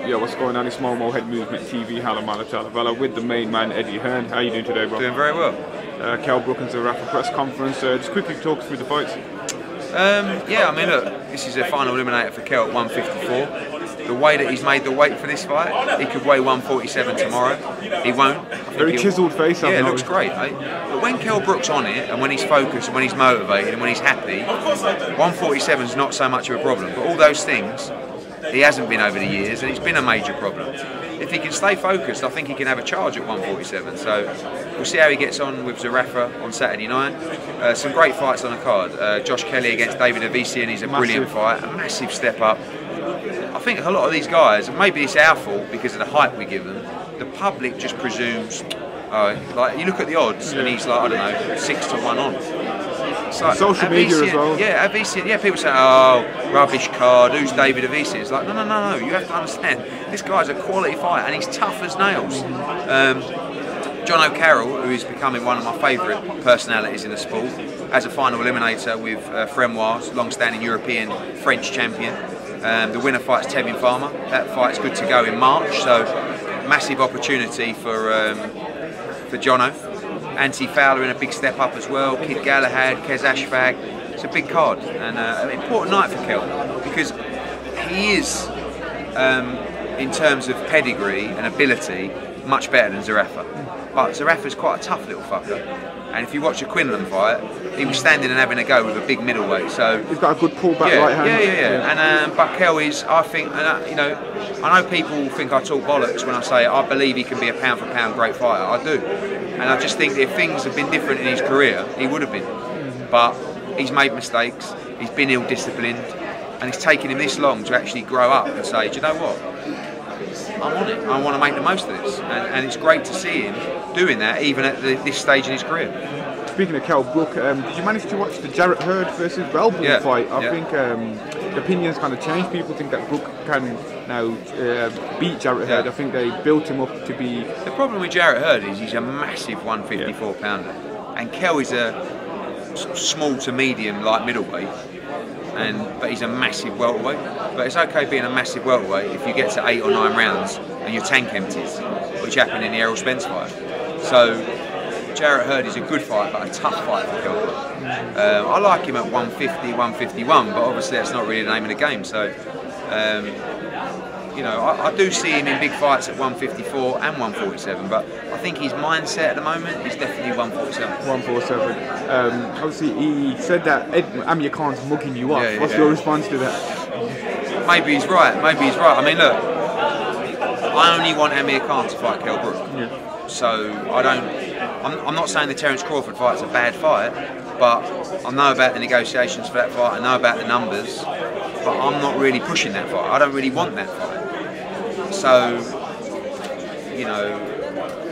Yeah, what's going on? It's Momo Head Movement TV, Halamala Chalavella with the main man Eddie Hearn. How are you doing today, bro? Doing very well. KELL BROOK'S Rafa press conference. Just quickly talk through the fights. Yeah, I mean, look, this is a final eliminator for KELL at 154. The way that he's made the weight for this fight, he could weigh 147 tomorrow. He won't. Very chiselled face. Yeah, it looks great. But when KELL BROOK'S on it, and when he's focused, and when he's motivated, and when he's happy, 147 is not so much of a problem. But all those things, he hasn't been over the years, and it's been a major problem. If he can stay focused, I think he can have a charge at 147. So we'll see how he gets on with Zerafa on Saturday night. Some great fights on the card. Josh Kelly against David Avician is a brilliant fight, a massive step up. I think a lot of these guys, and maybe it's our fault because of the hype we give them, the public just presumes, like you look at the odds and he's like, I don't know, 6 to 1 on. Like, social media as well. Yeah, Avician, yeah, people say, oh, rubbish card, who's David Avician? It's like, no, you have to understand, this guy's a quality fighter and he's tough as nails. John O'Carroll, who is becoming one of my favourite personalities in the sport, as a final eliminator with Fremois, long-standing European French champion. The winner fights Tevin Farmer. That fight's good to go in March, so massive opportunity for Jono. Anti-Fowler in a big step up as well, Kid Galahad, Kez Ashfag. It's a big card and an important night for KELL because he is, in terms of pedigree and ability, much better than Zerafa. But Zerafa's quite a tough little fucker. And if you watch a Quinlan fight, he was standing and having a go with a big middleweight. So he's got a good pullback right hand. Yeah. And but KELL is, I think, you know, I know people think I talk bollocks when I say I believe he can be a pound for pound great fighter. I do, and I just think if things had been different in his career, he would have been. But he's made mistakes. He's been ill-disciplined, and it's taken him this long to actually grow up and say, do you know what? I'm on it. I want to make the most of this, and it's great to see him doing that, even at this stage in his career. Speaking of KELL BROOK, did you manage to watch the Jarrett Heard versus Relborn fight? I think the opinions kind of changed. People think that Brook can now beat Jarrett Heard. I think they built him up to be... The problem with Jarrett Heard is he's a massive 154 pounder, and KELL is a small to medium light middleweight. But he's a massive welterweight. But it's okay being a massive welterweight if you get to 8 or 9 rounds and your tank empties, which happened in the Errol Spence fight. So Jarrett Heard is a good fight, but a tough fight for KELL BROOK. I like him at 150, 151, but obviously that's not really the name of the game. So you know, I do see him in big fights at 154 and 147, but I think his mindset at the moment is definitely 147. 147. Obviously, he said that Amir Khan's mugging you off. What's your response to that? Maybe he's right. Maybe he's right. I mean, look, I only want Amir Khan to fight KELL BROOK. So I don't. I'm not saying the Terence Crawford fight's a bad fight, but I know about the negotiations for that fight. I know about the numbers, but I'm not really pushing that fight. I don't really want that fight. So, you know,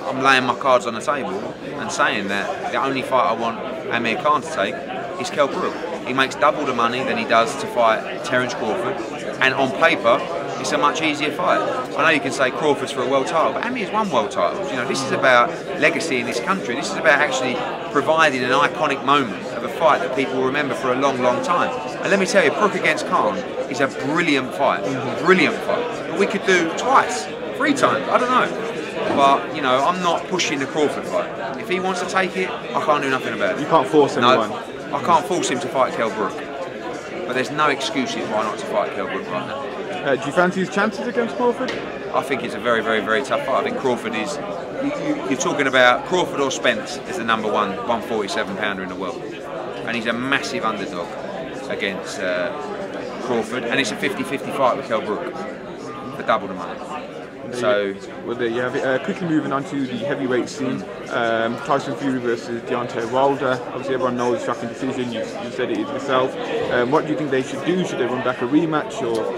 I'm laying my cards on the table and saying that the only fight I want Amir Khan to take is KELL BROOK. He makes double the money than he does to fight Terence Crawford, and on paper, it's a much easier fight. I know you can say Crawford's for a world title, but Amir's won world titles. You know, this is about legacy in this country. This is about actually providing an iconic moment of a fight that people will remember for a long, long time. And let me tell you, Brook against Khan is a brilliant fight. Brilliant fight. But we could do twice, 3 times, I don't know. But, you know, I'm not pushing the Crawford fight. If he wants to take it, I can't do nothing about it. You can't force anyone. No, I can't force him to fight KELL BROOK. But there's no excuses why not to fight KELL BROOK right now. Do you fancy his chances against Crawford? I think it's a very, very, very tough fight. I think Crawford is... You're talking about Crawford or Spence is the #1 147 pounder in the world. And he's a massive underdog against Crawford. And it's a 50-50 fight with KELL BROOK for double the money. So, well, there you have it. Quickly moving on to the heavyweight scene, Tyson Fury versus Deontay Wilder. Obviously, everyone knows shocking decision. You said it yourself. What do you think they should do? Should they run back a rematch or?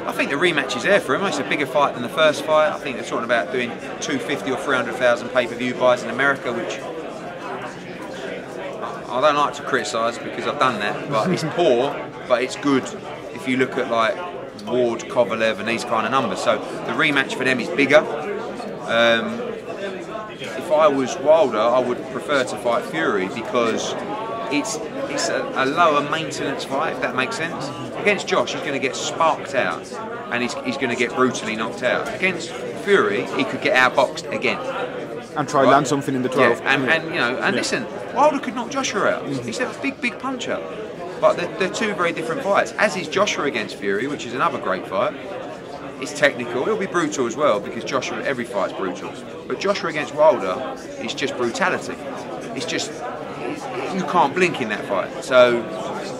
I think the rematch is there for him. It's a bigger fight than the first fight. I think they're talking about doing 250 or 300,000 pay-per-view buys in America, which I don't like to criticise because I've done that. But it's poor, but it's good if you look at like Ward, Kovalev and these kind of numbers. So the rematch for them is bigger. If I was Wilder, I would prefer to fight Fury because it's a lower maintenance fight, if that makes sense. Against Josh, he's going to get sparked out, and he's going to get brutally knocked out. Against Fury, he could get outboxed again. And try land something in the 12th. Yeah, and you know, and listen, Wilder could knock Joshua out. He's a big puncher. But they're two very different fights. As is Joshua against Fury, which is another great fight. It's technical. It'll be brutal as well because Joshua, every fight's brutal. But Joshua against Wilder is just brutality. It's just, you can't blink in that fight. So,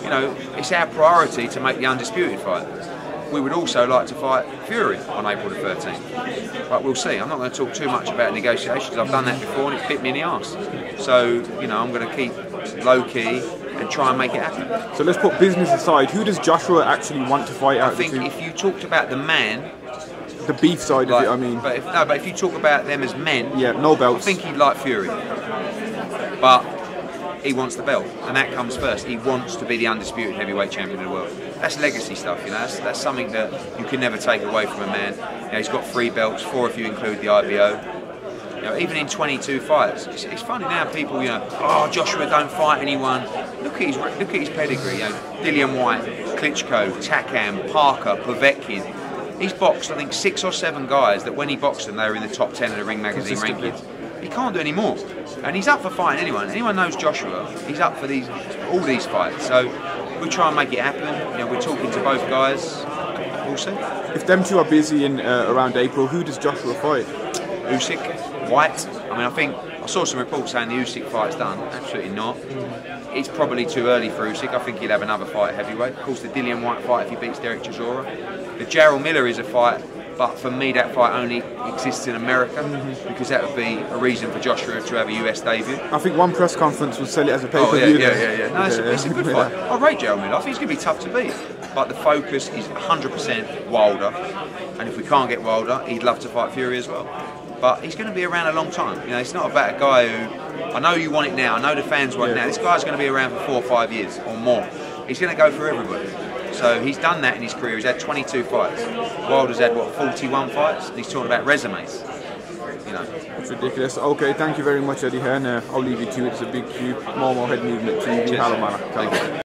you know, it's our priority to make the undisputed fight. We would also like to fight Fury on April the 13th. But we'll see. I'm not going to talk too much about negotiations. I've done that before and it bit me in the arse. So, you know, I'm going to keep low key and try and make it happen. So let's put business aside. Who does Joshua actually want to fight out? I think if you talked about the man, the beef side of it, I mean. But if you talk about them as men, yeah, no belts. I think he'd like Fury, but he wants the belt, and that comes first. He wants to be the undisputed heavyweight champion of the world. That's legacy stuff, you know. That's something that you can never take away from a man. You know, he's got 3 belts, 4 if you include the IBO. You know, even in 22 fights, it's funny now. People, you know, oh, Joshua don't fight anyone. Look at his pedigree. You know, Dillian White, Klitschko, Takam, Parker, Povetkin. He's boxed, I think, 6 or 7 guys that when he boxed them, they were in the top 10 of the Ring Magazine rankings. He can't do any more, and he's up for fighting anyone. Anyone knows Joshua? He's up for all these fights. So we try and make it happen. You know, we're talking to both guys. We'll see. If them two are busy in around April, who does Joshua fight? Usyk, White. I mean, I think I saw some reports saying the Usyk fight's done. Absolutely not. It's probably too early for Usyk. I think he'll have another fight at heavyweight. Of course, the Dillian White fight if he beats Derek Chisora. The Jarrell Miller is a fight, but for me that fight only exists in America because that would be a reason for Joshua to have a US debut. I think one press conference would sell it as a pay-per-view. Yeah. No, it's a good fight. I rate Jarrell Miller. I think he's going to be tough to beat. But the focus is 100% Wilder, and if we can't get Wilder, he'd love to fight Fury as well. But he's going to be around a long time. You know, it's not about a guy who, I know you want it now, I know the fans want it now. This guy's going to be around for 4 or 5 years or more. He's going to go for everybody. So he's done that in his career. He's had 22 fights. Wilder's had, what, 41 fights? And he's talking about resumes. You know. It's ridiculous. Okay, thank you very much, Eddie Hearn. I'll leave you to it. It's a big cube. More head movement to you. Cheers. Thank you.